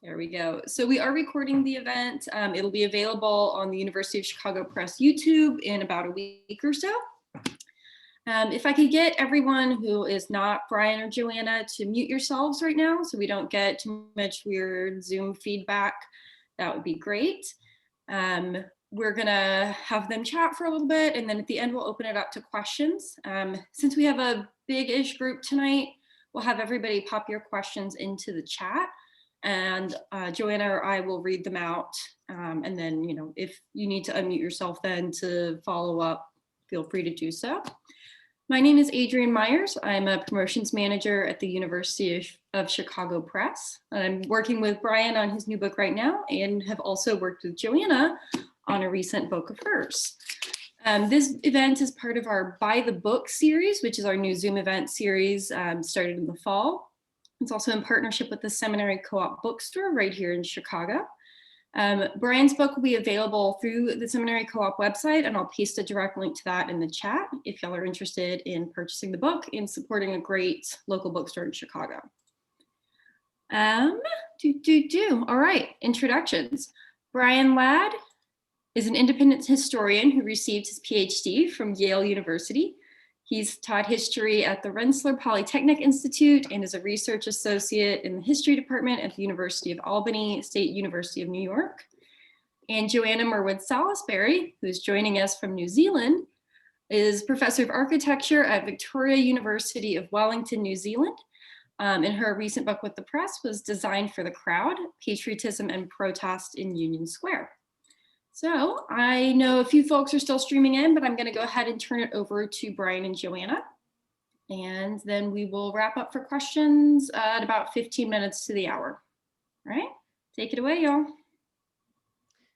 There we go. So we are recording the event. It'll be available on the University of Chicago Press YouTube in about a week or so. If I could get everyone who is not Brian or Joanna to mute yourselves right now so we don't get too much weird Zoom feedback, that would be great. We're gonna have them chat for a little bit, and then at the end we'll open it up to questions. Since we have a big-ish group tonight, we'll have everybody pop your questions into the chat, and Joanna or I will read them out. And then, you know, if you need to unmute yourself then to follow up, feel free to do so. My name is Adrienne Myers. I'm a promotions manager at the University of Chicago Press. I'm working with Brian on his new book right now, and have also worked with Joanna on a recent book of hers. This event is part of our By the Book series, which is our new Zoom event series, started in the fall. It's also in partnership with the Seminary Co-op Bookstore right here in Chicago. Brian's book will be available through the Seminary Co-op website, and I'll paste a direct link to that in the chat if y'all are interested in purchasing the book and supporting a great local bookstore in Chicago. All right, introductions. Brian Ladd is an independent historian who received his PhD from Yale University. He's taught history at the Rensselaer Polytechnic Institute and is a research associate in the history department at the University of Albany, State University of New York. And Joanna Merwood-Salisbury, who's joining us from New Zealand, is professor of architecture at Victoria University of Wellington, New Zealand. And her recent book with the press was Designed for the Crowd, Patriotism and Protest in Union Square. So I know a few folks are still streaming in, but I'm going to go ahead and turn it over to Brian and Joanna. And then we will wrap up for questions at about 15 minutes to the hour. All right, take it away, y'all.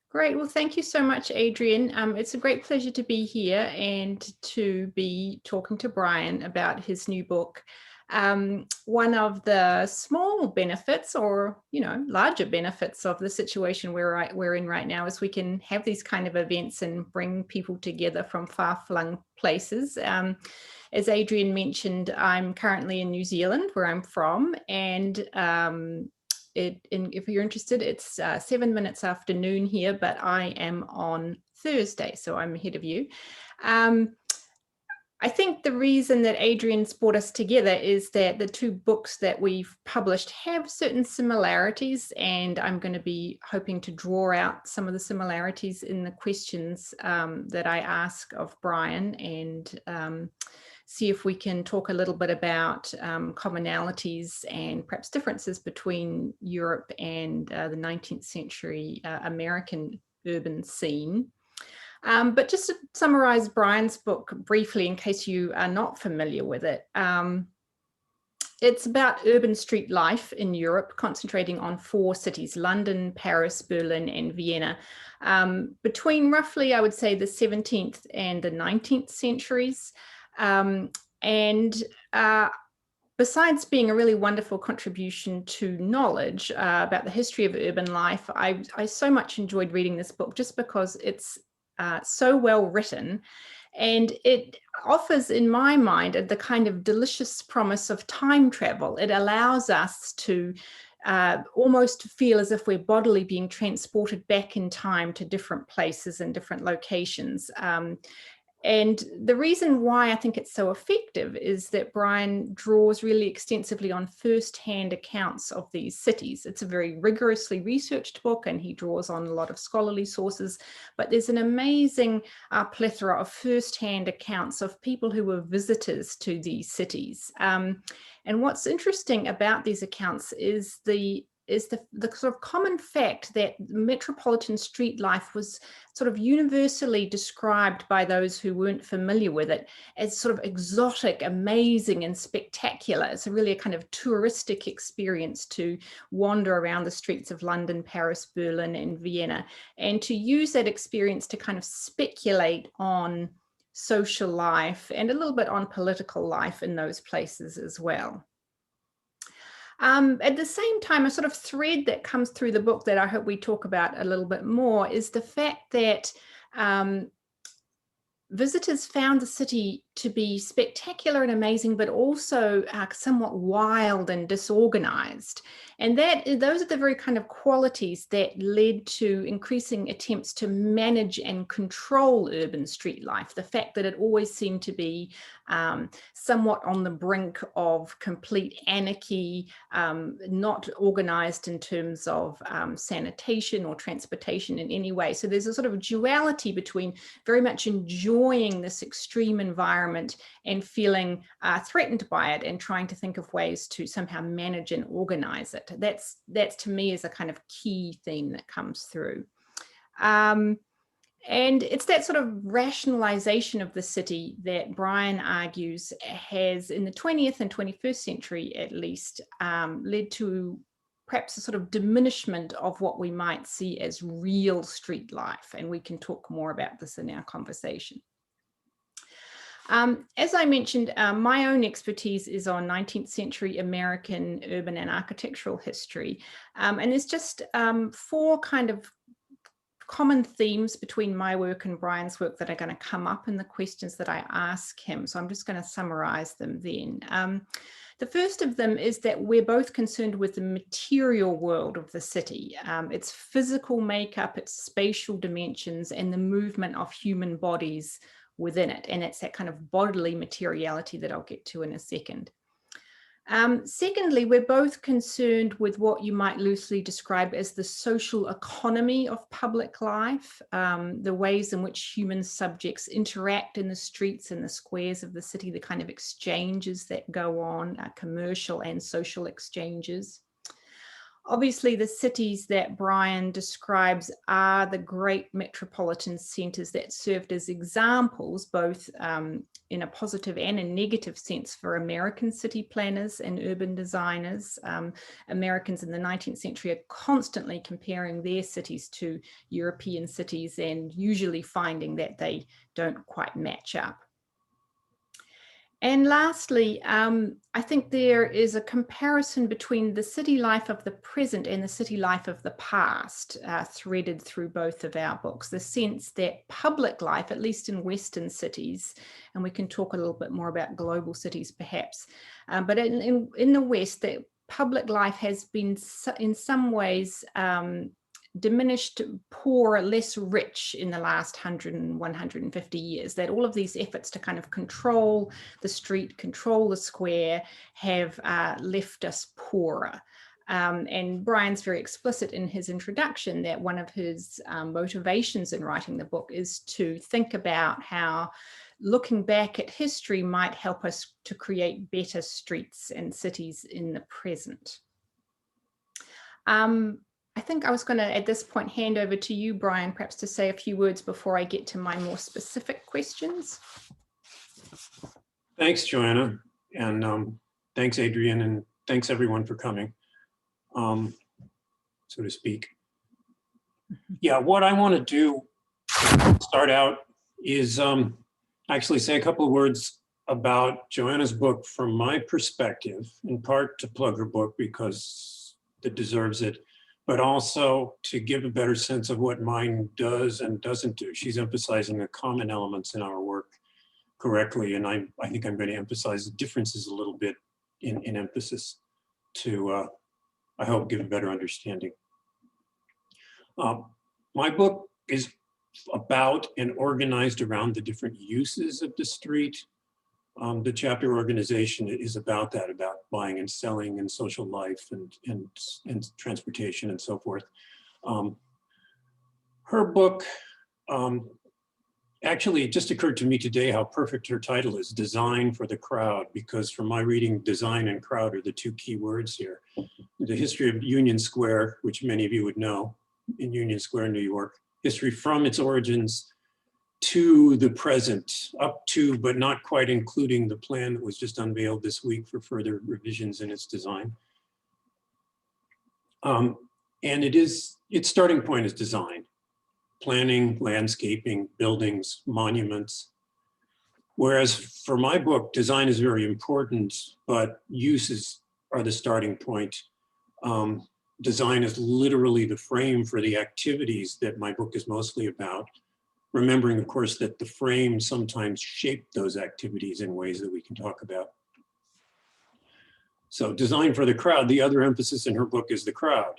Great. Well, thank you so much, Adrienne. It's a great pleasure to be here and to be talking to Brian about his new book. One of the small benefits, or larger benefits of the situation we're in right now, is we can have these kind of events and bring people together from far-flung places. As Adrienne mentioned, I'm currently in New Zealand, where I'm from, and if you're interested, it's 7 minutes after noon here, but I am on Thursday, so I'm ahead of you. I think the reason that Adrienne's brought us together is that the two books that we've published have certain similarities, and I'm going to be hoping to draw out some of the similarities in the questions that I ask of Brian, and see if we can talk a little bit about commonalities and perhaps differences between Europe and the 19th century American urban scene. But just to summarize Brian's book briefly, in case you are not familiar with it, it's about urban street life in Europe, concentrating on 4 cities: London, Paris, Berlin, and Vienna, between roughly, I would say, the 17th and the 19th centuries. Besides being a really wonderful contribution to knowledge about the history of urban life, I so much enjoyed reading this book just because it's so well written, and it offers, in my mind, the kind of delicious promise of time travel. It allows us to almost feel as if we're bodily being transported back in time to different places and different locations. And the reason why I think it's so effective is that Brian draws really extensively on first-hand accounts of these cities. It's a very rigorously researched book, and he draws on a lot of scholarly sources, but there's an amazing plethora of first-hand accounts of people who were visitors to these cities. And what's interesting about these accounts is the sort of common fact that metropolitan street life was sort of universally described by those who weren't familiar with it as sort of exotic, amazing, and spectacular. It's really a kind of touristic experience to wander around the streets of London, Paris, Berlin, and Vienna, and to use that experience to kind of speculate on social life and a little bit on political life in those places as well. At the same time, a sort of thread that comes through the book that I hope we talk about a little bit more is the fact that visitors found the city to be spectacular and amazing, but also somewhat wild and disorganized. And those are the very kind of qualities that led to increasing attempts to manage and control urban street life. The fact that it always seemed to be somewhat on the brink of complete anarchy, not organized in terms of sanitation or transportation in any way. So there's a sort of duality between very much enjoying this extreme environment and feeling threatened by it and trying to think of ways to somehow manage and organize it. That's to me is a kind of key theme that comes through. And it's that sort of rationalization of the city that Brian argues has, in the 20th and 21st century at least, led to perhaps a sort of diminishment of what we might see as real street life. And we can talk more about this in our conversation. As I mentioned, my own expertise is on 19th century American urban and architectural history. And there's just 4 kind of common themes between my work and Brian's work that are going to come up in the questions that I ask him. So I'm just going to summarize them then. The first of them is that we're both concerned with the material world of the city, its physical makeup, its spatial dimensions, and the movement of human bodies within it. And it's that kind of bodily materiality that I'll get to in a second. Secondly, we're both concerned with what you might loosely describe as the social economy of public life, the ways in which human subjects interact in the streets and the squares of the city, the kind of exchanges that go on, commercial and social exchanges. Obviously, the cities that Brian describes are the great metropolitan centres that served as examples, both in a positive and a negative sense, for American city planners and urban designers. Americans in the 19th century are constantly comparing their cities to European cities and usually finding that they don't quite match up. And lastly, I think there is a comparison between the city life of the present and the city life of the past, threaded through both of our books. The sense that public life, at least in Western cities, and we can talk a little bit more about global cities perhaps, but in the West, that public life has been in some ways diminished, poor, less rich in the last 100 and 150 years, that all of these efforts to kind of control the street, control the square, have left us poorer. And Brian's very explicit in his introduction that one of his motivations in writing the book is to think about how looking back at history might help us to create better streets and cities in the present. I think I was going to, at this point, hand over to you, Brian, perhaps to say a few words before I get to my more specific questions. Thanks, Joanna, and thanks, Adrian, and thanks everyone for coming, so to speak. Yeah, what I want to do, start out, is actually say a couple of words about Joanna's book from my perspective, in part to plug her book because it deserves it, but also to give a better sense of what mine does and doesn't do. She's emphasizing the common elements in our work correctly, and I think I'm going to emphasize the differences a little bit in emphasis to, I hope, give a better understanding. My book is about and organized around the different uses of the street. The chapter organization is about that, about buying and selling and social life and transportation and so forth. Her book, actually, it just occurred to me today how perfect her title is, Design for the Crowd, because from my reading, design and crowd are the 2 key words here. The history of Union Square, which many of you would know, in Union Square, New York, history from its origins to the present, up to, but not quite including the plan that was just unveiled this week for further revisions in its design. And its starting point is design, planning, landscaping, buildings, monuments. Whereas for my book, design is very important, but uses are the starting point. Design is literally the frame for the activities that my book is mostly about, remembering, of course, that the frame sometimes shaped those activities in ways that we can talk about. So design for the crowd, the other emphasis in her book is the crowd.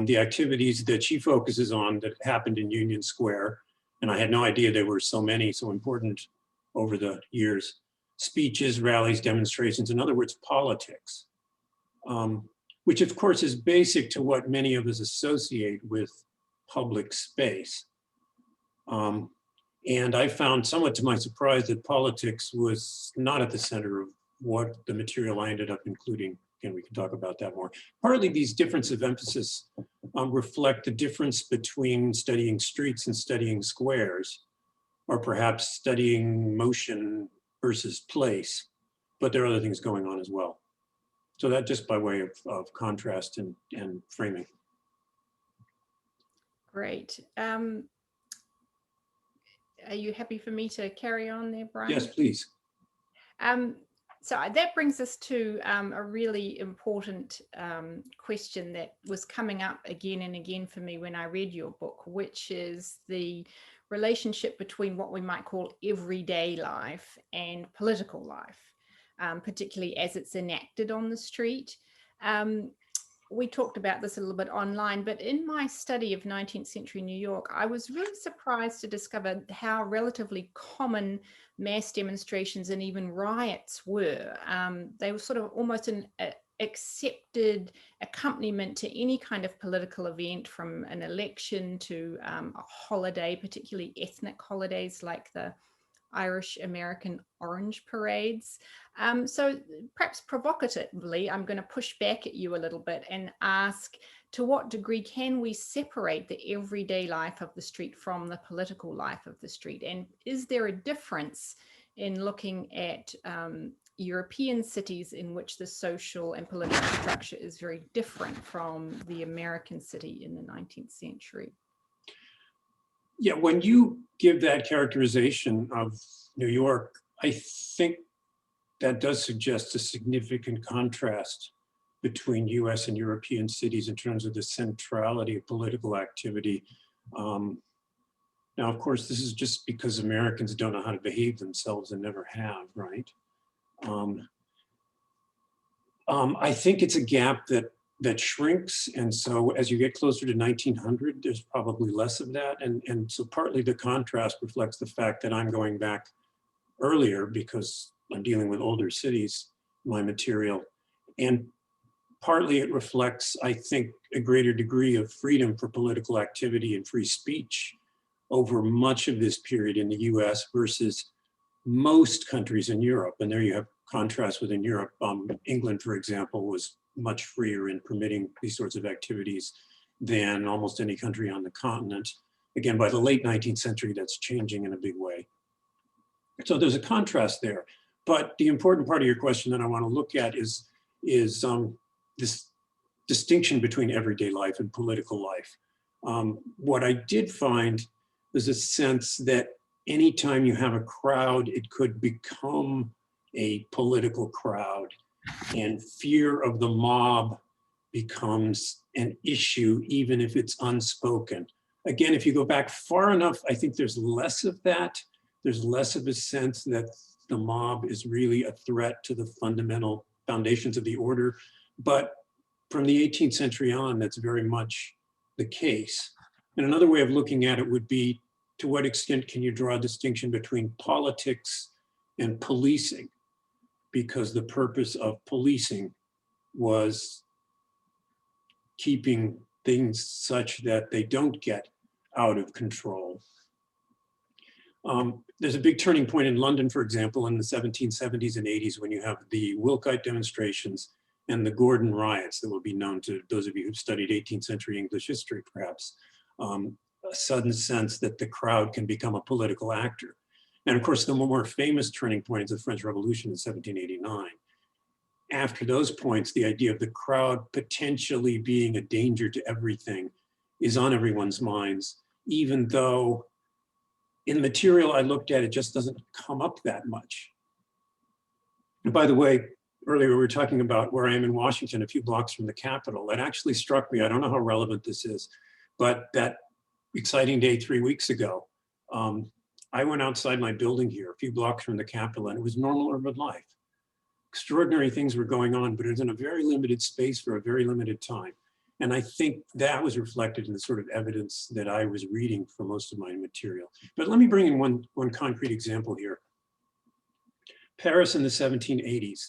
The activities that she focuses on that happened in Union Square, and I had no idea there were so many, so important over the years. Speeches, rallies, demonstrations, in other words, politics, which of course is basic to what many of us associate with public space. And I found, somewhat to my surprise, that politics was not at the center of what the material I ended up including. Again, we can talk about that more. Partly these differences of emphasis reflect the difference between studying streets and studying squares, or perhaps studying motion versus place, but there are other things going on as well. So that just by way of contrast and framing. Great. Are you happy for me to carry on there, Brian? Yes, please. So that brings us to a really important question that was coming up again and again for me when I read your book, which is the relationship between what we might call everyday life and political life, particularly as it's enacted on the street. We talked about this a little bit online, but in my study of 19th century New York, I was really surprised to discover how relatively common mass demonstrations and even riots were. They were sort of almost an accepted accompaniment to any kind of political event, from an election to a holiday, particularly ethnic holidays like the Irish American Orange parades. So perhaps provocatively, I'm going to push back at you a little bit and ask, to what degree can we separate the everyday life of the street from the political life of the street? And is there a difference in looking at European cities in which the social and political structure is very different from the American city in the 19th century? Yeah, when you give that characterization of New York, I think that does suggest a significant contrast between US and European cities in terms of the centrality of political activity. Now, of course, this is just because Americans don't know how to behave themselves and never have, right? I think it's a gap that shrinks. And so as you get closer to 1900, there's probably less of that. And so partly the contrast reflects the fact that I'm going back earlier because I'm dealing with older cities, my material. And partly it reflects, I think, a greater degree of freedom for political activity and free speech over much of this period in the US versus most countries in Europe. And there you have contrast within Europe. England, for example, was much freer in permitting these sorts of activities than almost any country on the continent. Again, by the late 19th century, that's changing in a big way. So there's a contrast there. But the important part of your question that I want to look at is this distinction between everyday life and political life. What I did find was a sense that anytime you have a crowd, it could become a political crowd, and fear of the mob becomes an issue, even if it's unspoken. Again, if you go back far enough, I think there's less of that. There's less of a sense that the mob is really a threat to the fundamental foundations of the order. But from the 18th century on, that's very much the case. And another way of looking at it would be, to what extent can you draw a distinction between politics and policing? Because the purpose of policing was keeping things such that they don't get out of control. There's a big turning point in London, for example, in the 1770s and 80s, when you have the Wilkite demonstrations and the Gordon riots that will be known to those of you who've studied 18th century English history, perhaps. A sudden sense that the crowd can become a political actor. And of course, the more famous turning point is the French Revolution in 1789. After those points, the idea of the crowd potentially being a danger to everything is on everyone's minds, even though in the material I looked at, it just doesn't come up that much. And by the way, earlier we were talking about where I am in Washington, a few blocks from the Capitol. It actually struck me, I don't know how relevant this is, but that exciting day 3 weeks ago, I went outside my building here, a few blocks from the Capitol, and it was normal urban life. Extraordinary things were going on, but it was in a very limited space for a very limited time. And I think that was reflected in the sort of evidence that I was reading for most of my material. But let me bring in one concrete example here. Paris in the 1780s.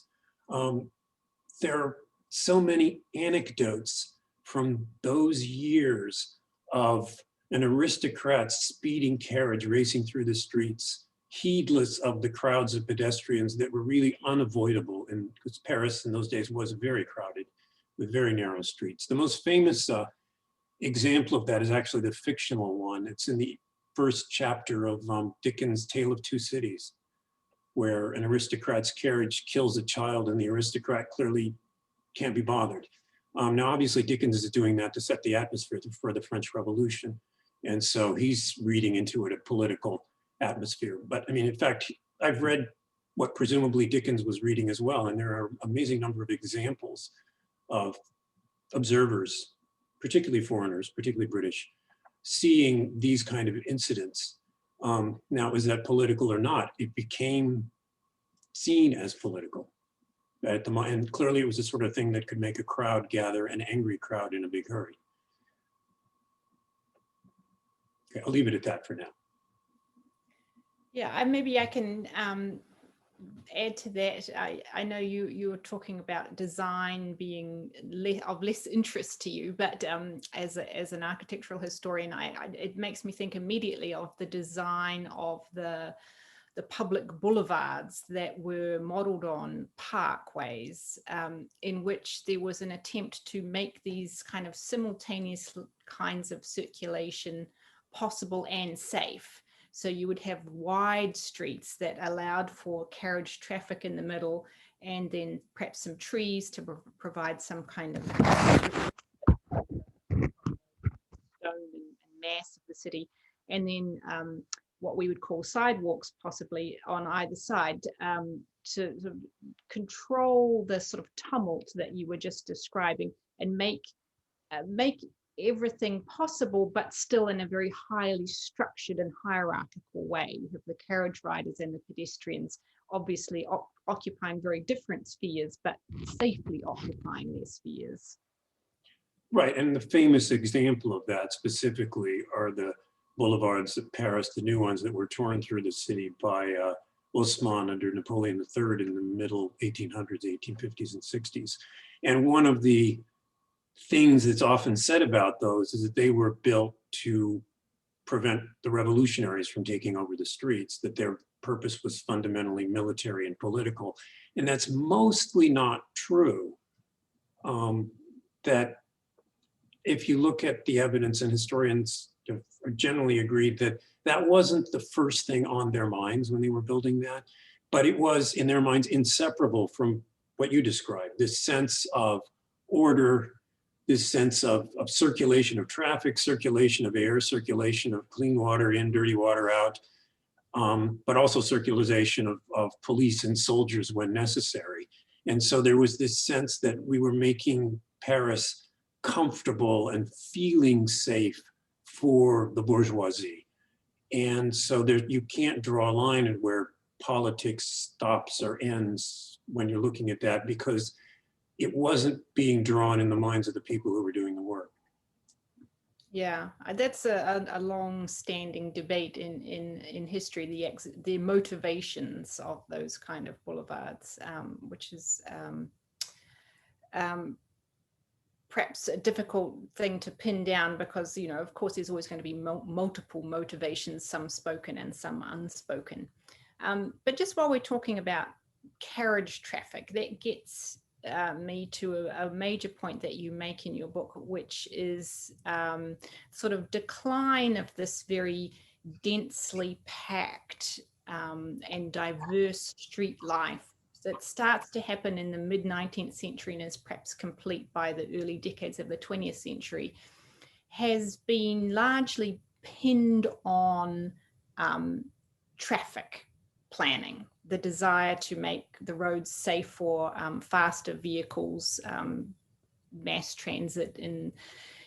There are so many anecdotes from those years of an aristocrat's speeding carriage racing through the streets, heedless of the crowds of pedestrians that were really unavoidable. And because Paris in those days was very crowded with very narrow streets. The most famous example of that is actually the fictional one. It's in the first chapter of Dickens' Tale of Two Cities, where an aristocrat's carriage kills a child and the aristocrat clearly can't be bothered. Now, obviously, Dickens is doing that to set the atmosphere for the French Revolution. And so he's reading into it a political atmosphere. But I mean, in fact, I've read what presumably Dickens was reading as well. And there are an amazing number of examples of observers, particularly foreigners, particularly British, seeing these kind of incidents. Now, is that political or not? It became seen as political at the moment, and clearly it was the sort of thing that could make a crowd gather, an angry crowd in a big hurry. Okay, I'll leave it at that for now. Yeah, maybe I can add to that. I know you were talking about design being of less interest to you, but as an architectural historian, it makes me think immediately of the design of the public boulevards that were modeled on parkways, in which there was an attempt to make these kind of simultaneous kinds of circulation possible and safe. So you would have wide streets that allowed for carriage traffic in the middle, and then perhaps some trees to provide some kind of stone and mass of the city. And then what we would call sidewalks possibly on either side to sort of control the sort of tumult that you were just describing and make everything possible, but still in a very highly structured and hierarchical way. You have the carriage riders and the pedestrians obviously occupying very different spheres, but safely occupying their spheres. Right, and the famous example of that specifically are the boulevards of Paris, the new ones that were torn through the city by Haussmann under Napoleon III in the middle 1800s, 1850s and 60s. And one of the things that's often said about those is that they were built to prevent the revolutionaries from taking over the streets, that their purpose was fundamentally military and political. And that's mostly not true. That if you look at the evidence, and historians are generally agreed that that wasn't the first thing on their minds when they were building that, but it was in their minds inseparable from what you described, this sense of order, this sense of circulation of traffic, circulation of air, circulation of clean water in, dirty water out, but also circulation of police and soldiers when necessary. And so there was this sense that we were making Paris comfortable and feeling safe for the bourgeoisie. And so you can't draw a line at where politics stops or ends when you're looking at that, because it wasn't being drawn in the minds of the people who were doing the work. Yeah, that's a long-standing debate in history, the motivations of those kind of boulevards, which is perhaps a difficult thing to pin down because, you know, of course, there's always going to be multiple motivations, some spoken and some unspoken. But just while we're talking about carriage traffic, that gets me to a major point that you make in your book, which is sort of decline of this very densely packed and diverse street life that starts to happen in the mid-19th century and is perhaps complete by the early decades of the 20th century, has been largely pinned on traffic planning, the desire to make the roads safe for faster vehicles, mass transit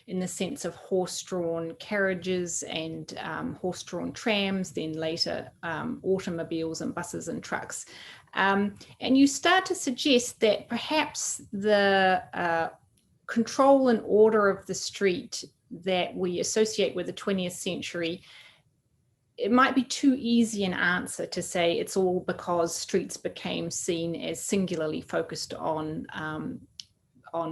in the sense of horse-drawn carriages and horse-drawn trams, then later automobiles and buses and trucks. And you start to suggest that perhaps the control and order of the street that we associate with the 20th century, it might be too easy an answer to say it's all because streets became seen as singularly focused on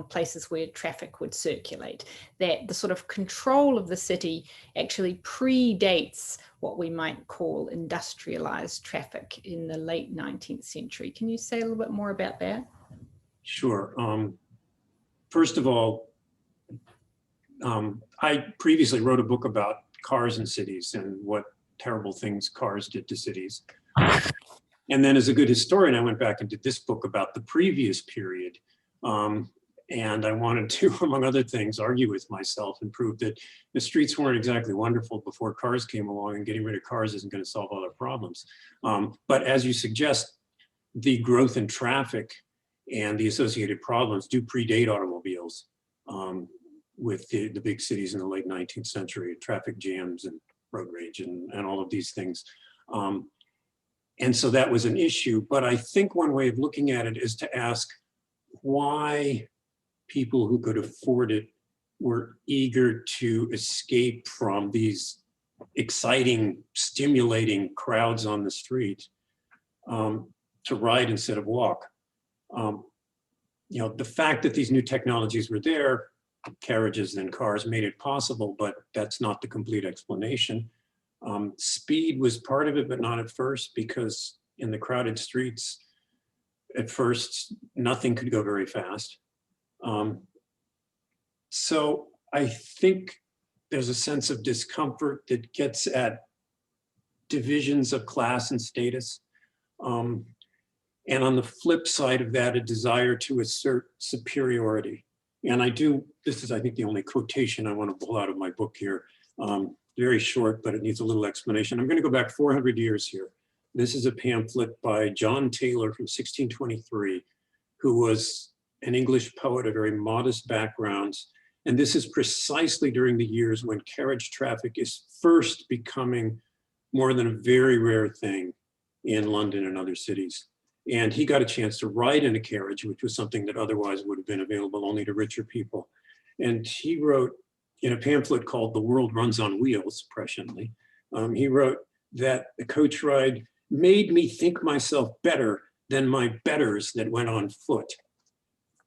places where traffic would circulate, that the sort of control of the city actually predates what we might call industrialized traffic in the late 19th century. Can you say a little bit more about that? Sure. First of all, I previously wrote a book about cars in cities and what terrible things cars did to cities. And then as a good historian, I went back and did this book about the previous period. And I wanted to, among other things, argue with myself and prove that the streets weren't exactly wonderful before cars came along, and getting rid of cars isn't going to solve all our problems. But as you suggest, the growth in traffic and the associated problems do predate automobiles with the big cities in the late 19th century, traffic jams and road rage and all of these things. And so that was an issue. But I think one way of looking at it is to ask why people who could afford it were eager to escape from these exciting, stimulating crowds on the street to ride instead of walk. You know, the fact that these new technologies were there, carriages and cars, made it possible, but that's not the complete explanation. Speed was part of it, but not at first, because in the crowded streets, at first, nothing could go very fast. So I think there's a sense of discomfort that gets at divisions of class and status. And on the flip side of that, a desire to assert superiority. And this is, I think, the only quotation I want to pull out of my book here. Very short, but it needs a little explanation. I'm going to go back 400 years here. This is a pamphlet by John Taylor from 1623, who was an English poet, a very modest background. And this is precisely during the years when carriage traffic is first becoming more than a very rare thing in London and other cities. And he got a chance to ride in a carriage, which was something that otherwise would have been available only to richer people. And he wrote in a pamphlet called The World Runs on Wheels, presciently, he wrote that the coach ride made me think myself better than my betters that went on foot.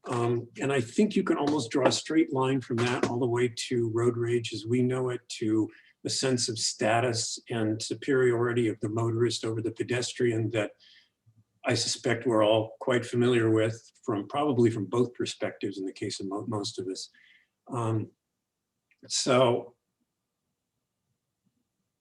And I think you can almost draw a straight line from that all the way to road rage as we know it, to a sense of status and superiority of the motorist over the pedestrian that I suspect we're all quite familiar with, probably from both perspectives in the case of most of us.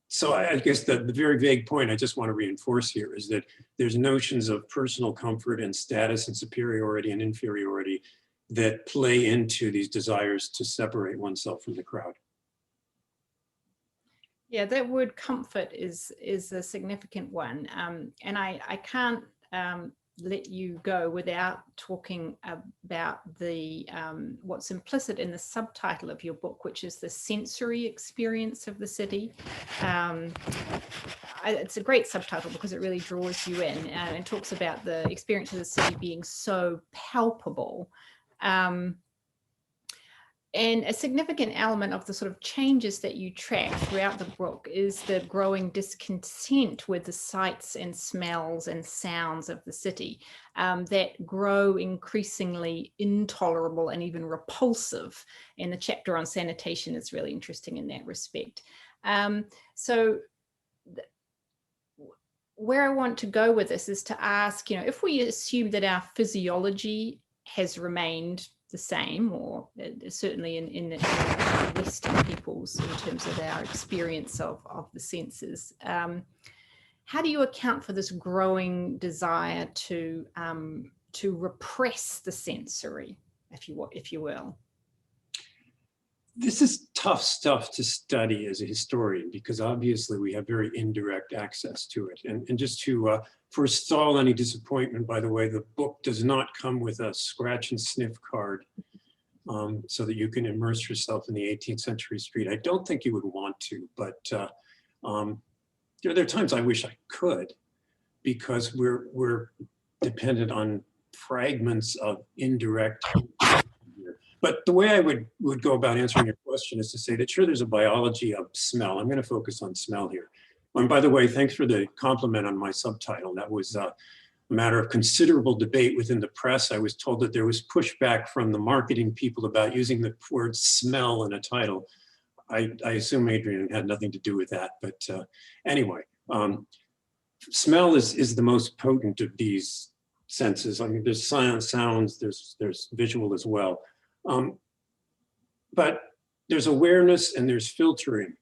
So I guess the very vague point I just want to reinforce here is that there's notions of personal comfort and status and superiority and inferiority that play into these desires to separate oneself from the crowd. Yeah, that word comfort is a significant one. And I can't let you go without talking about the what's implicit in the subtitle of your book, which is the sensory experience of the city. It's a great subtitle because it really draws you in and talks about the experience of the city being so palpable. And a significant element of the sort of changes that you track throughout the book is the growing discontent with the sights and smells and sounds of the city that grow increasingly intolerable and even repulsive. And the chapter on sanitation is really interesting in that respect. Where I want to go with this is to ask, if we assume that our physiology has remained the same, or certainly in the Western peoples in terms of our experience of the senses, how do you account for this growing desire to repress the sensory, if you will? This is tough stuff to study as a historian, because obviously we have very indirect access to it. And just to forestall any disappointment, by the way, the book does not come with a scratch and sniff card so that you can immerse yourself in the 18th century street. I don't think you would want to, but there are times I wish I could, because we're dependent on fragments of indirect. But the way I would go about answering your question is to say that sure, there's a biology of smell. I'm going to focus on smell here. And by the way, thanks for the compliment on my subtitle. That was a matter of considerable debate within the press. I was told that there was pushback from the marketing people about using the word smell in a title. I assume Adrian had nothing to do with that, but anyway, smell is the most potent of these senses. I mean, there's sounds, there's visual as well. But there's awareness and there's filtering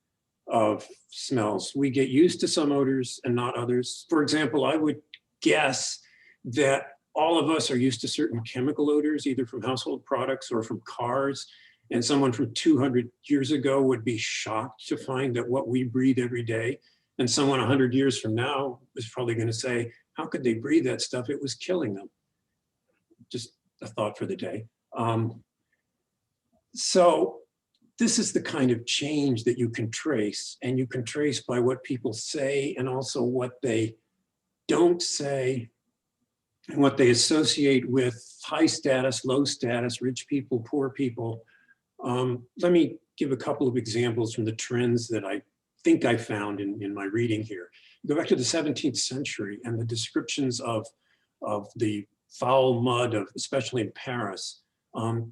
of smells. We get used to some odors and not others. For example, I would guess that all of us are used to certain chemical odors, either from household products or from cars. And someone from 200 years ago would be shocked to find that what we breathe every day, and someone 100 years from now is probably going to say, how could they breathe that stuff? It was killing them. Just a thought for the day. So this is the kind of change that you can trace, and you can trace by what people say and also what they don't say and what they associate with high status, low status, rich people, poor people. Let me give a couple of examples from the trends that I think I found in my reading here. Go back to the 17th century and the descriptions of the foul mud of, especially in Paris,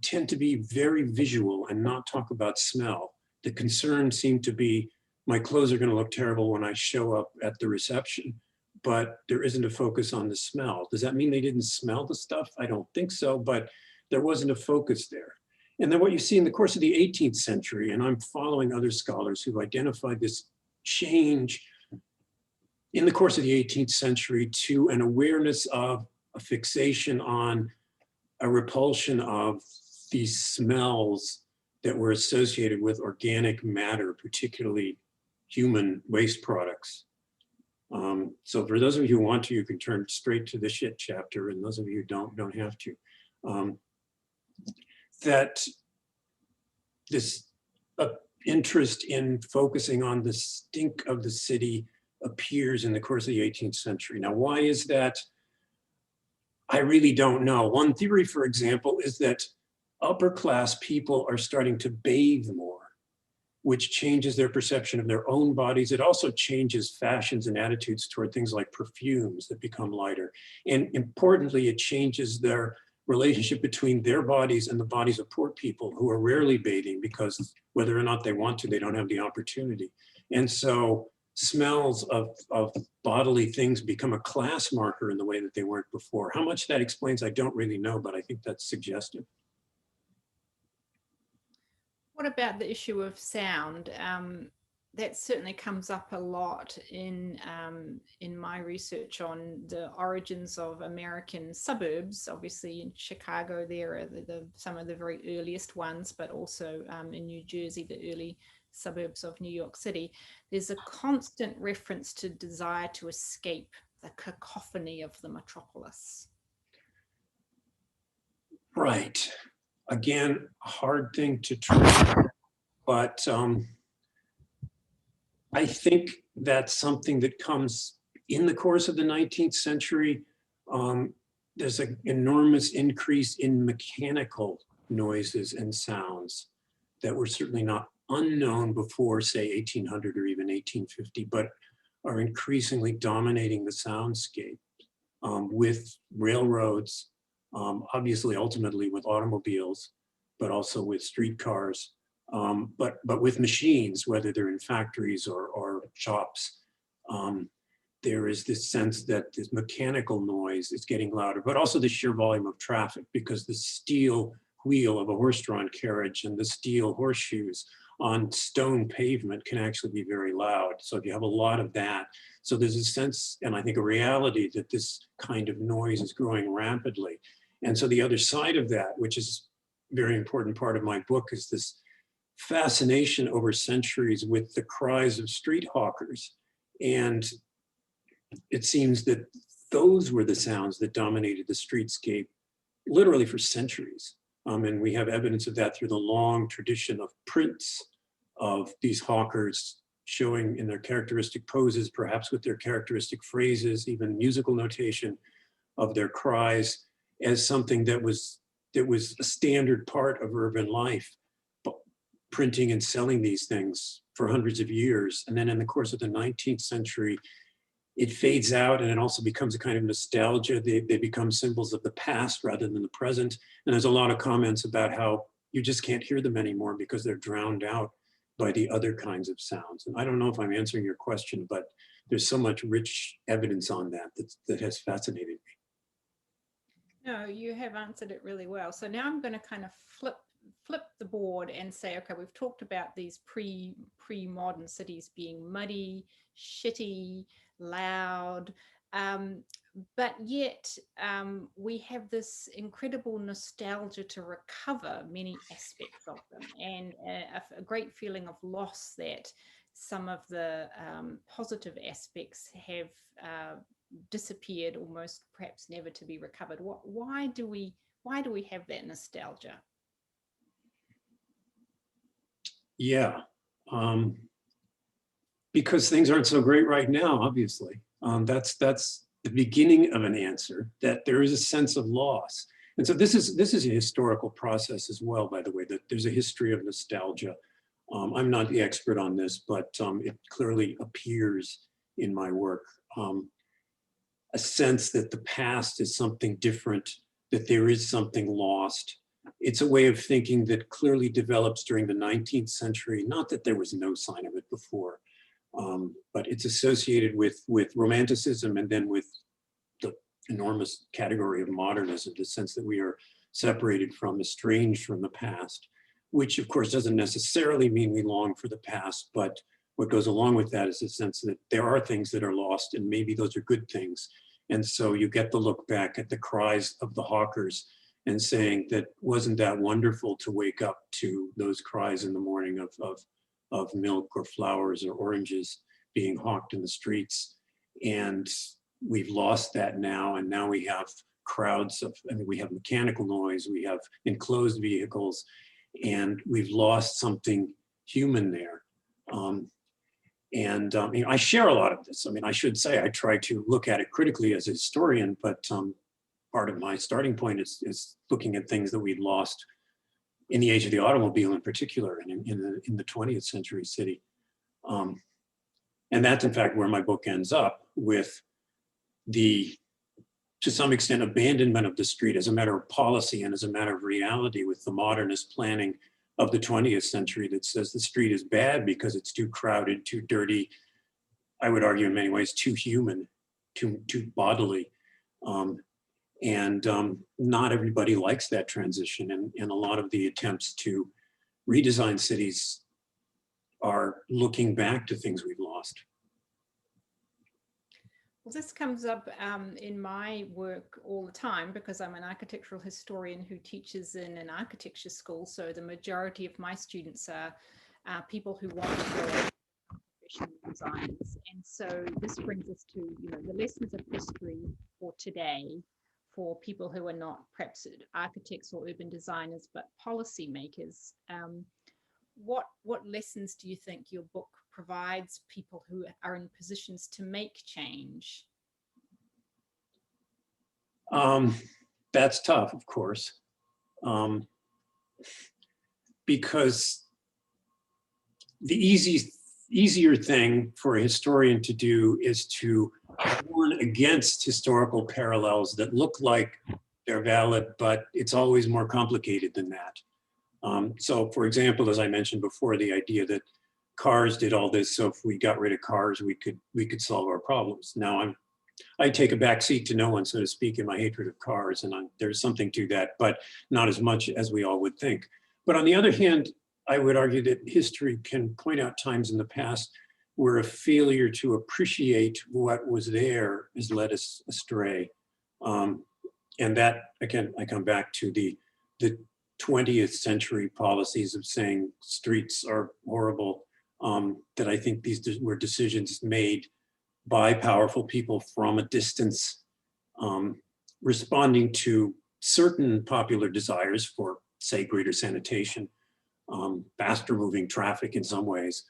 tend to be very visual and not talk about smell. The concern seemed to be, my clothes are going to look terrible when I show up at the reception, but there isn't a focus on the smell. Does that mean they didn't smell the stuff? I don't think so, but there wasn't a focus there. And then what you see in the course of the 18th century, and I'm following other scholars who've identified this change in the course of the 18th century to an awareness of a fixation on a repulsion of these smells that were associated with organic matter, particularly human waste products. So for those of you who want to, you can turn straight to the shit chapter, and those of you who don't have to. That this interest in focusing on the stink of the city appears in the course of the 18th century. Now, why is that? I really don't know. One theory, for example, is that upper class people are starting to bathe more, which changes their perception of their own bodies. It also changes fashions and attitudes toward things like perfumes that become lighter. And importantly, it changes their relationship between their bodies and the bodies of poor people who are rarely bathing because whether or not they want to, they don't have the opportunity. And so smells of bodily things become a class marker in the way that they weren't before. How much that explains, I don't really know, but I think that's suggestive. What about the issue of sound? That certainly comes up a lot in my research on the origins of American suburbs. Obviously in Chicago, there are some of the very earliest ones, but also in New Jersey, the early suburbs of New York City. There's a constant reference to desire to escape the cacophony of the metropolis. Right. Again, a hard thing to trace, but I think that's something that comes in the course of the 19th century. There's an enormous increase in mechanical noises and sounds that were certainly not unknown before, say, 1800 or even 1850, but are increasingly dominating the soundscape with railroads, obviously ultimately with automobiles, but also with streetcars. But with machines, whether they're in factories or shops, there is this sense that this mechanical noise is getting louder, but also the sheer volume of traffic, because the steel wheel of a horse-drawn carriage and the steel horseshoes on stone pavement can actually be very loud. So if you have a lot of that, so there's a sense, and I think a reality, that this kind of noise is growing rapidly. And so the other side of that, which is a very important part of my book, is this fascination over centuries with the cries of street hawkers. And it seems that those were the sounds that dominated the streetscape literally for centuries. And we have evidence of that through the long tradition of prints of these hawkers showing in their characteristic poses, perhaps with their characteristic phrases, even musical notation of their cries, as something that was a standard part of urban life, printing and selling these things for hundreds of years. And then in the course of the 19th century, it fades out, and it also becomes a kind of nostalgia. They become symbols of the past rather than the present. And there's a lot of comments about how you just can't hear them anymore because they're drowned out by the other kinds of sounds. And I don't know if I'm answering your question, but there's so much rich evidence on that that has fascinated me. No, you have answered it really well. So now I'm going to kind of flip the board and say, okay, we've talked about these pre-modern cities being muddy, shitty, loud, but yet we have this incredible nostalgia to recover many aspects of them, and a great feeling of loss that some of the positive aspects have disappeared, almost perhaps never to be recovered. Why do we have that nostalgia? Yeah, because things aren't so great right now, obviously. That's the beginning of an answer, that there is a sense of loss. And so this is a historical process as well, by the way, that there's a history of nostalgia. I'm not the expert on this, but it clearly appears in my work. A sense that the past is something different, that there is something lost. It's a way of thinking that clearly develops during the 19th century, not that there was no sign of it before, but it's associated with Romanticism, and then with the enormous category of modernism, the sense that we are separated from, estranged from the past, which of course doesn't necessarily mean we long for the past, but what goes along with that is a sense that there are things that are lost, and maybe those are good things. And so you get to look back at the cries of the hawkers and saying that, wasn't that wonderful to wake up to those cries in the morning of milk or flowers or oranges being hawked in the streets. And we've lost that now. And now we have crowds of, we have mechanical noise, we have enclosed vehicles, and we've lost something human there. I share a lot of this. I should say I try to look at it critically as a historian, but part of my starting point is looking at things that we've lost in the age of the automobile in particular, and in the 20th century city. And that's in fact where my book ends up, with the, to some extent, abandonment of the street as a matter of policy and as a matter of reality, with the modernist planning of the 20th century that says the street is bad because it's too crowded, too dirty, I would argue in many ways too human, too bodily. Not everybody likes that transition, and a lot of the attempts to redesign cities are looking back to things we've lost. Well, this comes up in my work all the time, because I'm an architectural historian who teaches in an architecture school. So the majority of my students are people who want to go professional designers. And so this brings us to, the lessons of history for today, for people who are not perhaps architects or urban designers, but policymakers. What lessons do you think your book provides people who are in positions to make change? That's tough, of course, because the easier thing for a historian to do is to warn against historical parallels that look like they're valid, but it's always more complicated than that. So for example, as I mentioned before, the idea that cars did all this, so if we got rid of cars, we could solve our problems. Now I take a back seat to no one, so to speak, in my hatred of cars, and there's something to that, but not as much as we all would think. But on the other hand, I would argue that history can point out times in the past where a failure to appreciate what was there has led us astray. And that, again, I come back to the 20th century policies of saying streets are horrible, that I think these were decisions made by powerful people from a distance, responding to certain popular desires for say, greater sanitation, faster moving traffic in some ways.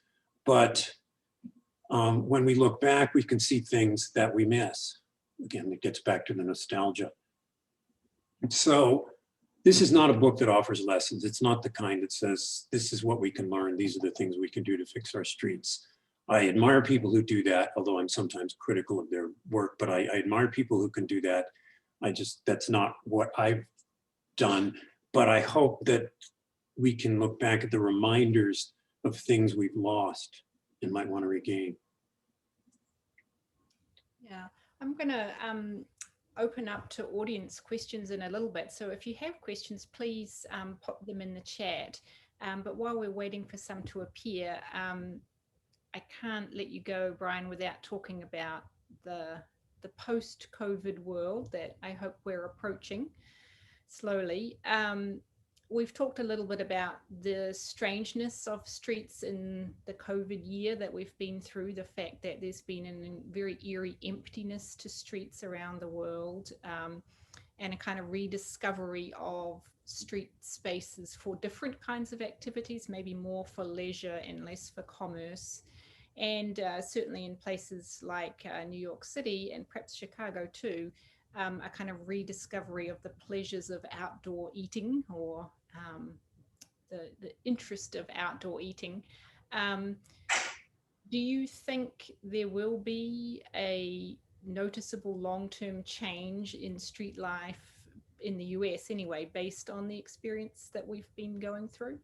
But when we look back, we can see things that we miss. Again, it gets back to the nostalgia. So this is not a book that offers lessons. It's not the kind that says, this is what we can learn. These are the things we can do to fix our streets. I admire people who do that, although I'm sometimes critical of their work, but I admire people who can do that. That's not what I've done, but I hope that we can look back at the reminders of things we've lost and might want to regain. Yeah, I'm going to open up to audience questions in a little bit. So if you have questions, please pop them in the chat. But while we're waiting for some to appear, I can't let you go, Brian, without talking about the post-COVID world that I hope we're approaching slowly. We've talked a little bit about the strangeness of streets in the COVID year that we've been through, the fact that there's been a very eerie emptiness to streets around the world, and a kind of rediscovery of street spaces for different kinds of activities, maybe more for leisure and less for commerce. And certainly in places like New York City and perhaps Chicago too, a kind of rediscovery of the pleasures of outdoor eating, or the interest of outdoor eating. Do you think there will be a noticeable long-term change in street life in the US anyway, based on the experience that we've been going through?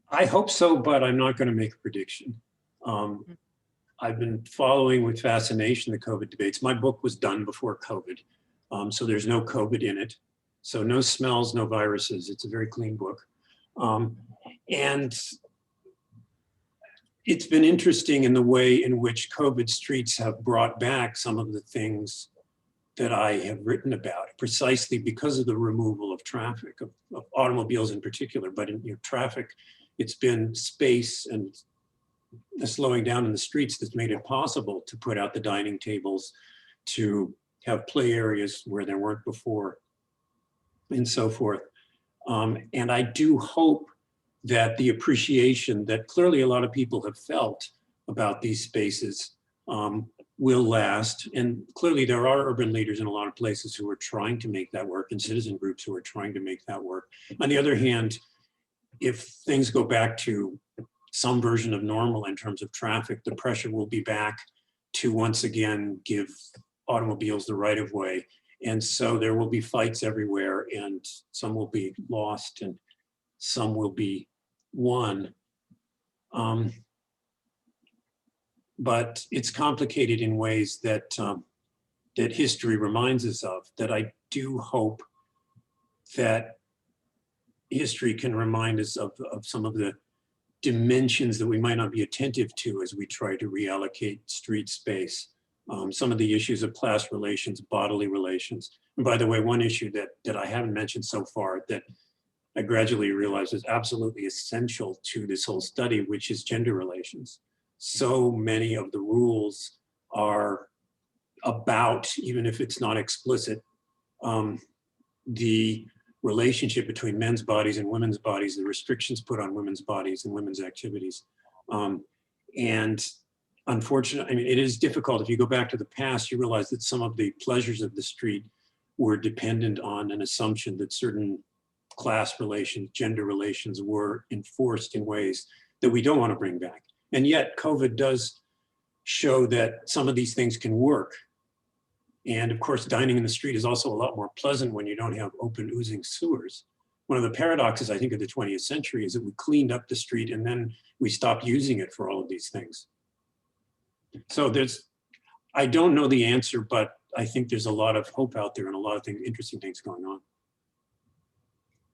I hope so, but I'm not going to make a prediction. I've been following with fascination the COVID debates. My book was done before COVID, so there's no COVID in it. So no smells, no viruses. It's a very clean book. And it's been interesting in the way in which COVID streets have brought back some of the things that I have written about, precisely because of the removal of traffic, of automobiles in particular, but in traffic, it's been space and the slowing down in the streets that's made it possible to put out the dining tables, to have play areas where there weren't before, and so forth. And I do hope that the appreciation that clearly a lot of people have felt about these spaces will last. And clearly there are urban leaders in a lot of places who are trying to make that work, and citizen groups who are trying to make that work. On the other hand, if things go back to some version of normal in terms of traffic, the pressure will be back to once again give automobiles the right of way. And so there will be fights everywhere, and some will be lost and some will be won. But it's complicated in ways that that history reminds us of, that I do hope that history can remind us of some of the dimensions that we might not be attentive to as we try to reallocate street space. Some of the issues of class relations, bodily relations. And by the way, one issue that I haven't mentioned so far that I gradually realized is absolutely essential to this whole study, which is gender relations. So many of the rules are about, even if it's not explicit, the relationship between men's bodies and women's bodies, the restrictions put on women's bodies and women's activities. And unfortunately, I mean, it is difficult. If you go back to the past, you realize that some of the pleasures of the street were dependent on an assumption that certain class relations, gender relations were enforced in ways that we don't want to bring back. And yet COVID does show that some of these things can work. And of course, dining in the street is also a lot more pleasant when you don't have open oozing sewers. One of the paradoxes, I think, of the 20th century is that we cleaned up the street and then we stopped using it for all of these things. So I don't know the answer, but I think there's a lot of hope out there and a lot of things, interesting things going on.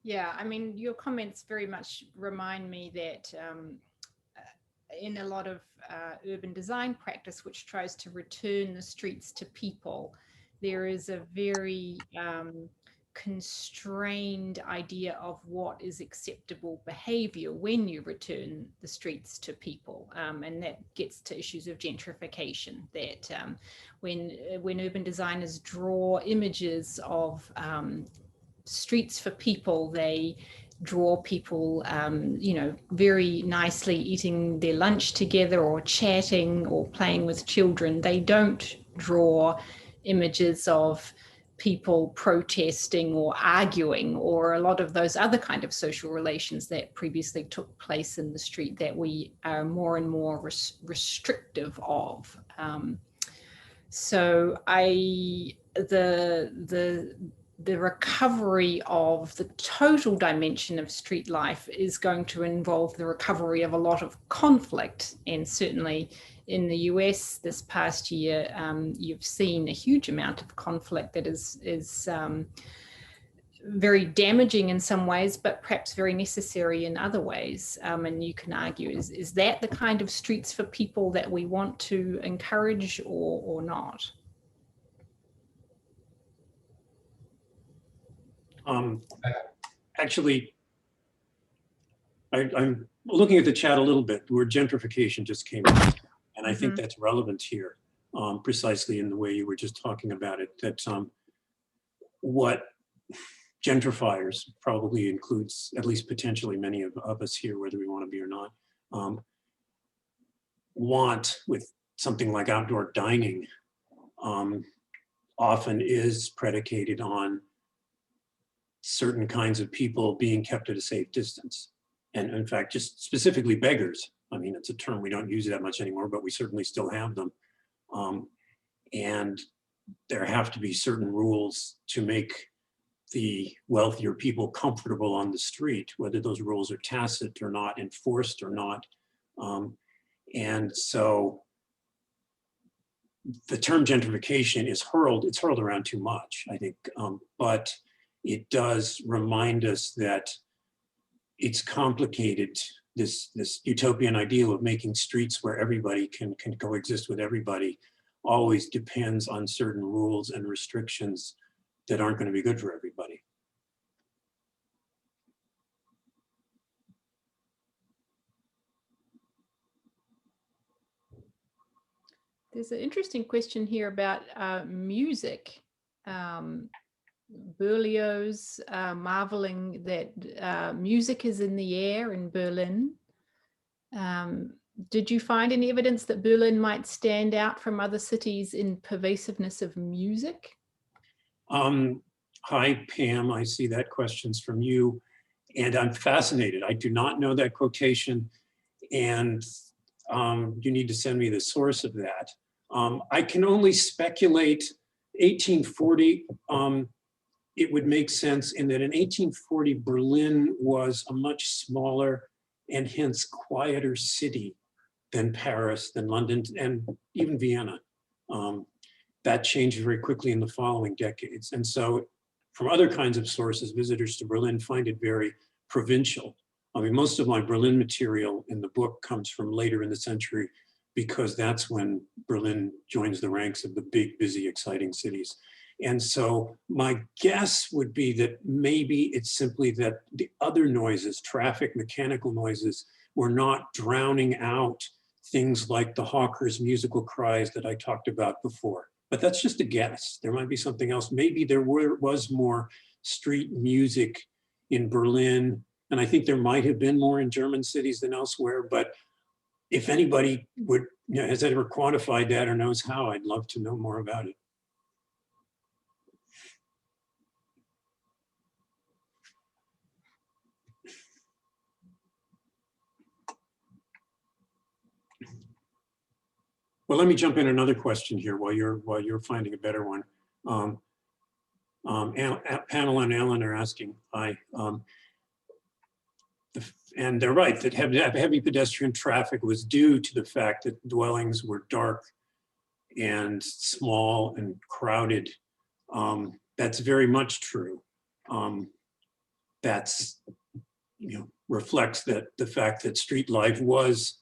Yeah, I mean, your comments very much remind me that in a lot of urban design practice, which tries to return the streets to people, there is a very constrained idea of what is acceptable behavior when you return the streets to people. And that gets to issues of gentrification, that when urban designers draw images of streets for people. They draw people, you know, very nicely eating their lunch together or chatting or playing with children. They don't draw images of people protesting or arguing, or a lot of those other kind of social relations that previously took place in the street that we are more and more restrictive of. So the recovery of the total dimension of street life is going to involve the recovery of a lot of conflict. And certainly in the US this past year, you've seen a huge amount of conflict that is very damaging in some ways, but perhaps very necessary in other ways. And you can argue, is that the kind of streets for people that we want to encourage or not? Actually, I'm looking at the chat a little bit. The word gentrification just came up, and I think that's relevant here, precisely in the way you were just talking about it, that what gentrifiers probably includes, at least potentially many of us here, whether we want to be or not, want with something like outdoor dining often is predicated on certain kinds of people being kept at a safe distance. And in fact, just specifically beggars. I mean, it's a term we don't use that much anymore, but we certainly still have them. And there have to be certain rules to make the wealthier people comfortable on the street, whether those rules are tacit or not, enforced or not. And so the term gentrification is it's hurled around too much, I think, but it does remind us that it's complicated. This utopian ideal of making streets where everybody can coexist with everybody always depends on certain rules and restrictions that aren't going to be good for everybody. There's an interesting question here about music. Berlioz marveling that music is in the air in Berlin. Did you find any evidence that Berlin might stand out from other cities in pervasiveness of music? Hi, Pam. I see that question's from you, and I'm fascinated. I do not know that quotation, and you need to send me the source of that. I can only speculate. 1840, it would make sense in that in 1840, Berlin was a much smaller and hence quieter city than Paris, than London, and even Vienna. That changed very quickly in the following decades. And so from other kinds of sources, visitors to Berlin find it very provincial. I mean, most of my Berlin material in the book comes from later in the century, because that's when Berlin joins the ranks of the big, busy, exciting cities. And so my guess would be that maybe it's simply that the other noises, traffic, mechanical noises, were not drowning out things like the hawkers' musical cries that I talked about before. But that's just a guess. There might be something else. Maybe there was more street music in Berlin, and I think there might have been more in German cities than elsewhere, but if anybody would, has ever quantified that or knows how, I'd love to know more about it. Well, let me jump in another question here while you're finding a better one. Pamela and Ellen are asking, and they're right, that heavy pedestrian traffic was due to the fact that dwellings were dark and small and crowded. That's very much true. That's, reflects that the fact that street life was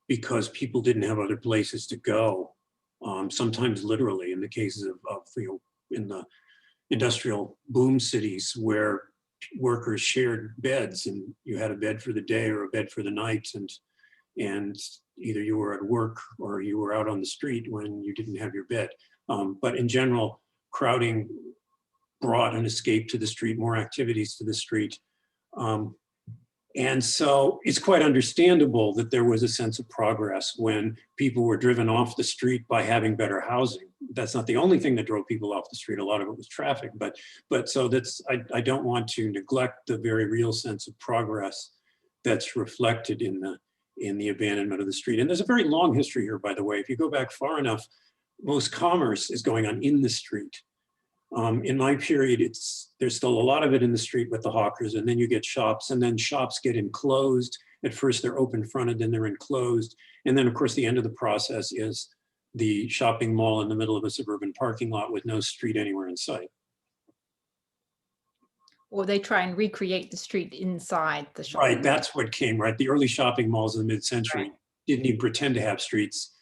because people didn't have other places to go. Sometimes literally in the cases of in the industrial boom cities where workers shared beds, and you had a bed for the day or a bed for the night, and either you were at work or you were out on the street when you didn't have your bed. But in general, crowding brought an escape to the street, more activities to the street. And so it's quite understandable that there was a sense of progress when people were driven off the street by having better housing. That's not the only thing that drove people off the street. A lot of it was traffic, but so that's, I don't want to neglect the very real sense of progress that's reflected in the abandonment of the street. And there's a very long history here, by the way. If you go back far enough, most commerce is going on in the street. In my period, there's still a lot of it in the street with the hawkers, and then you get shops, and then shops get enclosed. At first they're open fronted, then they're enclosed. And then of course the end of the process is the shopping mall in the middle of a suburban parking lot with no street anywhere in sight. Or they try and recreate the street inside the shop. Right, that's what came, right? The early shopping malls in the mid-century didn't even pretend to have streets.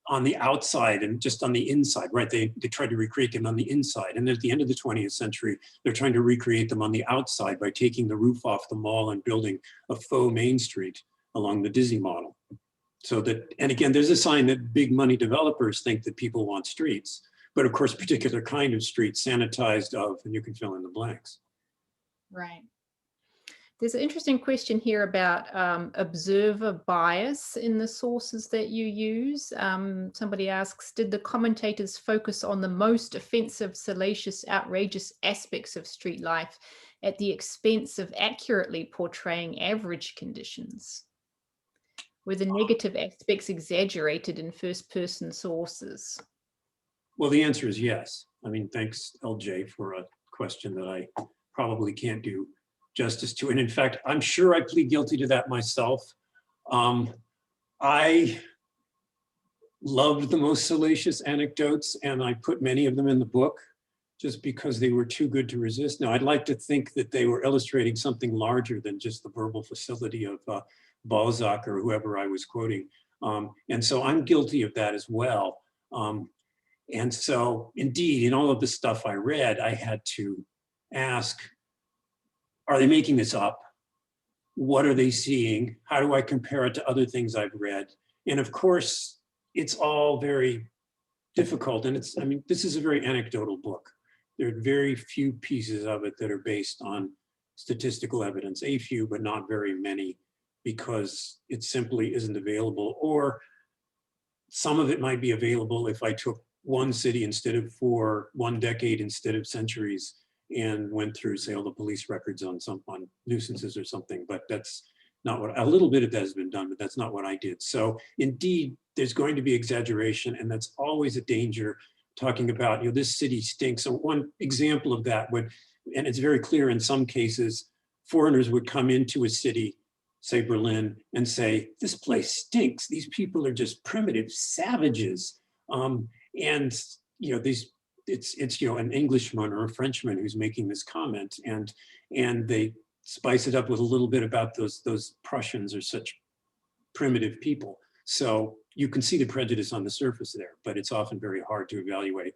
On the outside and just on the inside, right? They tried to recreate them on the inside. And at the end of the 20th century, they're trying to recreate them on the outside by taking the roof off the mall and building a faux main street along the Disney model. So that, and again, there's a sign that big money developers think that people want streets, but of course, particular kind of streets, sanitized of, and you can fill in the blanks. Right. There's an interesting question here about observer bias in the sources that you use. Somebody asks, did the commentators focus on the most offensive, salacious, outrageous aspects of street life at the expense of accurately portraying average conditions? Were the negative aspects exaggerated in first-person sources? Well, the answer is yes. I mean, thanks, LJ, for a question that I probably can't do justice to. And in fact, I'm sure I plead guilty to that myself. I loved the most salacious anecdotes, and I put many of them in the book just because they were too good to resist. Now, I'd like to think that they were illustrating something larger than just the verbal facility of Balzac or whoever I was quoting. And so I'm guilty of that as well. And so indeed, in all of the stuff I read, I had to ask, are they making this up? What are they seeing? How do I compare it to other things I've read? And of course, it's all very difficult. And I mean, this is a very anecdotal book. There are very few pieces of it that are based on statistical evidence, a few, but not very many, because it simply isn't available. Or some of it might be available if I took one city instead of 4, 1 decade instead of centuries, and went through, say, all the police records on nuisances or something, but that's not what, a little bit of that has been done, but that's not what I did. So indeed, there's going to be exaggeration, and that's always a danger, talking about, you know, this city stinks. So one example of that would, and it's very clear in some cases, foreigners would come into a city, say Berlin, and say, this place stinks. These people are just primitive savages. And, you know, it's you know, an Englishman or a Frenchman who's making this comment, and they spice it up with a little bit about those Prussians are such primitive people. So you can see the prejudice on the surface there, but it's often very hard to evaluate.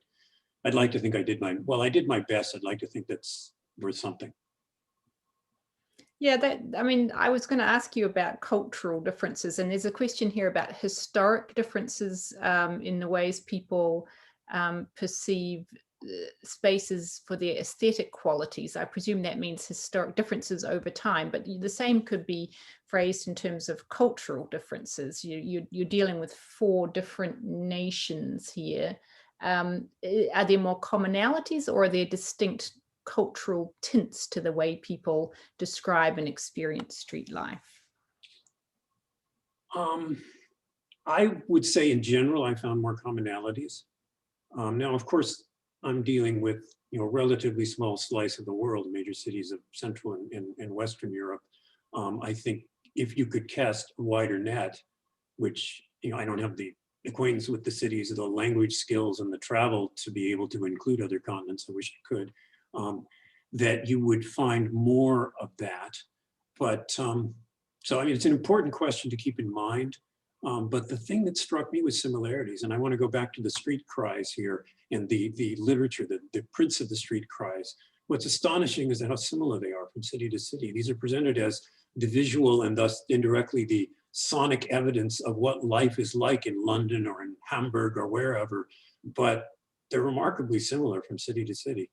I'd like to think I did my best. I'd like to think that's worth something. Yeah, I mean, I was going to ask you about cultural differences, and there's a question here about historic differences in the ways people perceive spaces for their aesthetic qualities. I presume that means historic differences over time, but the same could be phrased in terms of cultural differences. You're dealing with 4 different nations here. Are there more commonalities, or are there distinct cultural tints to the way people describe and experience street life? I would say in general, I found more commonalities. Now, of course, I'm dealing with, you know, a relatively small slice of the world, major cities of Central and Western Europe. I think if you could cast a wider net, which, you know, I don't have the acquaintance with the cities, the language skills and the travel to be able to include other continents, I wish I could, that you would find more of that. But so, I mean, it's an important question to keep in mind. But the thing that struck me was similarities, and I want to go back to the street cries here and the literature, the prints of the street cries. What's astonishing is how similar they are from city to city. These are presented as the visual and thus indirectly the sonic evidence of what life is like in London or in Hamburg or wherever, but they're remarkably similar from city to city.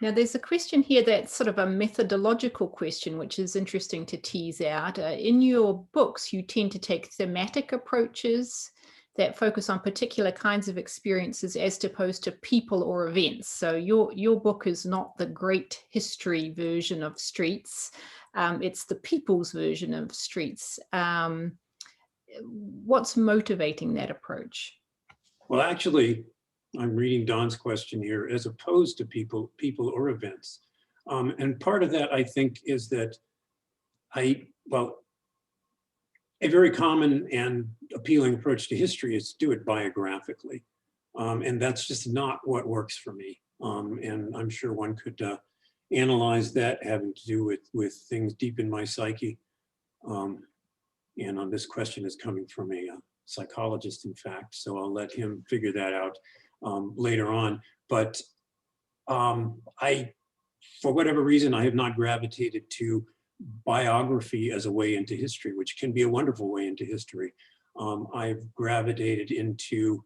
Now, there's a question here that's sort of a methodological question, which is interesting to tease out. In your books, you tend to take thematic approaches that focus on particular kinds of experiences as opposed to people or events. So your book is not the great history version of streets. It's the people's version of streets. What's motivating that approach? Well, actually, I'm reading Don's question here, as opposed to people or events. And part of that, I think, is that a very common and appealing approach to history is to do it biographically. And that's just not what works for me. And I'm sure one could analyze that having to do with things deep in my psyche. And on this question is coming from a psychologist, in fact, so I'll let him figure that out later on. But for whatever reason, I have not gravitated to biography as a way into history, which can be a wonderful way into history. I've gravitated into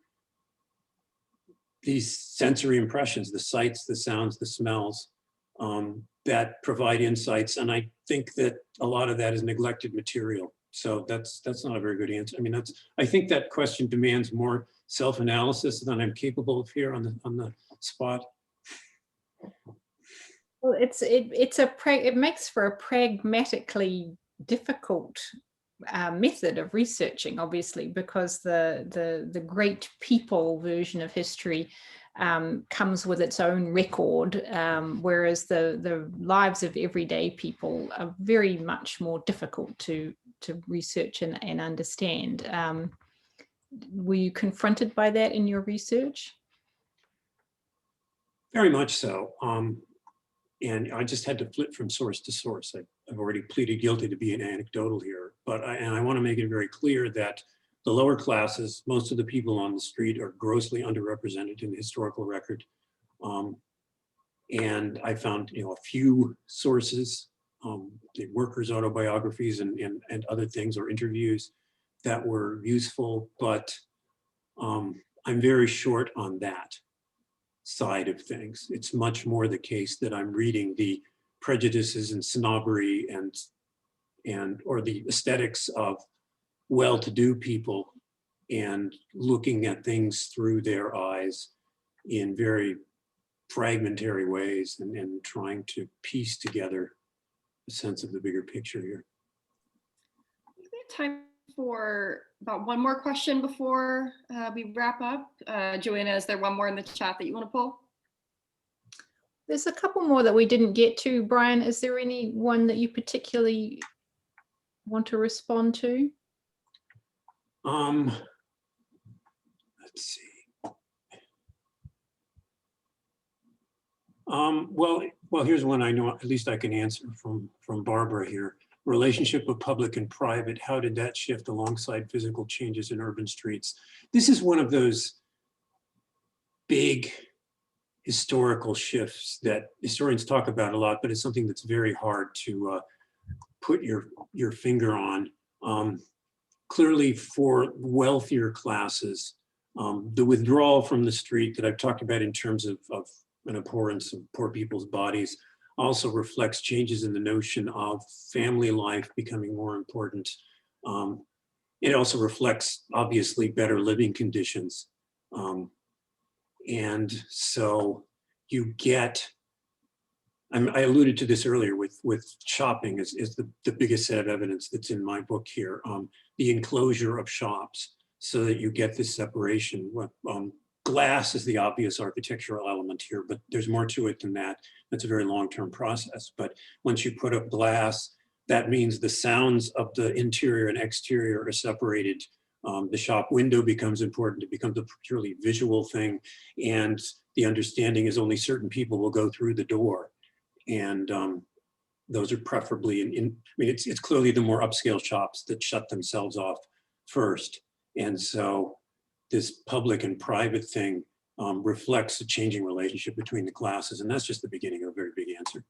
these sensory impressions, the sights, the sounds, the smells, that provide insights. And I think that a lot of that is neglected material. So that's not a very good answer. I mean, I think that question demands more self-analysis than I'm capable of here on the spot. Well, it makes for a pragmatically difficult method of researching, obviously, because the great people version of history comes with its own record, whereas the lives of everyday people are very much more difficult to research and understand. Were you confronted by that in your research? Very much so. And I just had to flip from source to source. I've already pleaded guilty to being anecdotal here, but I want to make it very clear that the lower classes, most of the people on the street, are grossly underrepresented in the historical record. And I found, a few sources, the workers' autobiographies and other things, or interviews that were useful, but I'm very short on that side of things. It's much more the case that I'm reading the prejudices and snobbery or the aesthetics of well-to-do people and looking at things through their eyes in very fragmentary ways and trying to piece together a sense of the bigger picture here. We have time for about one more question before we wrap up. Joanna, is there one more in the chat that you want to pull? There's a couple more that we didn't get to. Brian, is there any one that you particularly want to respond to? Let's see. Well, here's one I know at least I can answer from Barbara here. Relationship of public and private, how did that shift alongside physical changes in urban streets? This is one of those big historical shifts that historians talk about a lot, but it's something that's very hard to put your finger on. Clearly for wealthier classes, the withdrawal from the street that I've talked about in terms of an abhorrence of poor people's bodies also reflects changes in the notion of family life becoming more important. It also reflects, obviously, better living conditions. And so you get, I alluded to this earlier with shopping is the biggest set of evidence that's in my book here. The enclosure of shops so that you get this separation. Glass is the obvious architectural element here, but there's more to it than that. That's a very long-term process. But once you put up glass, that means the sounds of the interior and exterior are separated. The shop window becomes important. It becomes a purely visual thing. And the understanding is only certain people will go through the door. And those are preferably it's clearly the more upscale shops that shut themselves off first. And so this public and private thing reflects a changing relationship between the classes. And that's just the beginning of a very big answer.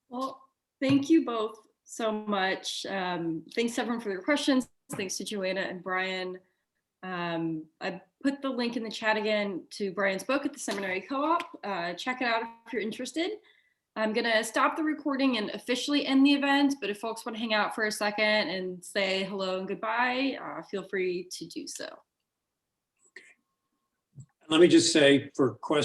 Well, thank you both so much. Thanks everyone for your questions. Thanks to Joanna and Brian. I put the link in the chat again to Brian's book at the Seminary Co-op. Check it out if you're interested. I'm gonna stop the recording and officially end the event, but if folks want to hang out for a second and say hello and goodbye, feel free to do so. Let me just say, for questions